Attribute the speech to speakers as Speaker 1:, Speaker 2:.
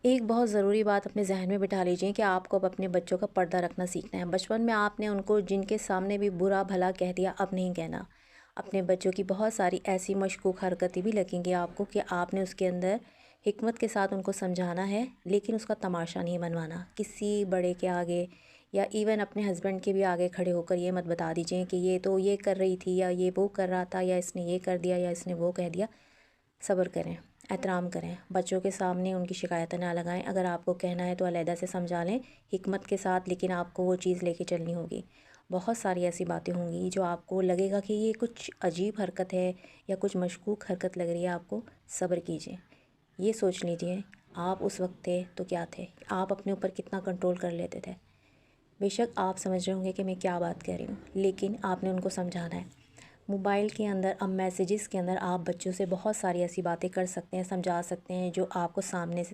Speaker 1: एक बहुत ज़रूरी बात अपने ज़हन में बिठा लीजिए कि आपको अब अपने बच्चों का पर्दा रखना सीखना है। बचपन में आपने उनको जिनके सामने भी बुरा भला कह दिया, अब नहीं कहना। अपने बच्चों की बहुत सारी ऐसी मशकूक हरकतें भी लगेंगी आपको कि आपने उसके अंदर हिकमत के साथ उनको समझाना है, लेकिन उसका तमाशा नहीं बनवाना। किसी बड़े के आगे या इवन अपने हस्बैंड के भी आगे खड़े होकर ये मत बता दीजिए कि ये तो ये कर रही थी या ये वो कर रहा था या इसने ये कर दिया या इसने वो कह दिया। सब्र करें, एहतराम करें, बच्चों के सामने उनकी शिकायतें ना लगाएं। अगर आपको कहना है तो अलहदा से समझा लें हिकमत के साथ, लेकिन आपको वो चीज़ लेके चलनी होगी। बहुत सारी ऐसी बातें होंगी जो आपको लगेगा कि ये कुछ अजीब हरकत है या कुछ मशकूक हरकत लग रही है आपको। सब्र कीजिए, ये सोच लीजिए आप उस वक्त थे तो क्या थे, आप अपने ऊपर कितना कंट्रोल कर लेते थे। बेशक आप समझ रहे होंगे कि मैं क्या बात कर रही हूँ, लेकिन आपने उनको समझाना है। मोबाइल के अंदर अब मैसेजेस के अंदर आप बच्चों से बहुत सारी ऐसी बातें कर सकते हैं, समझा सकते हैं जो आपको सामने से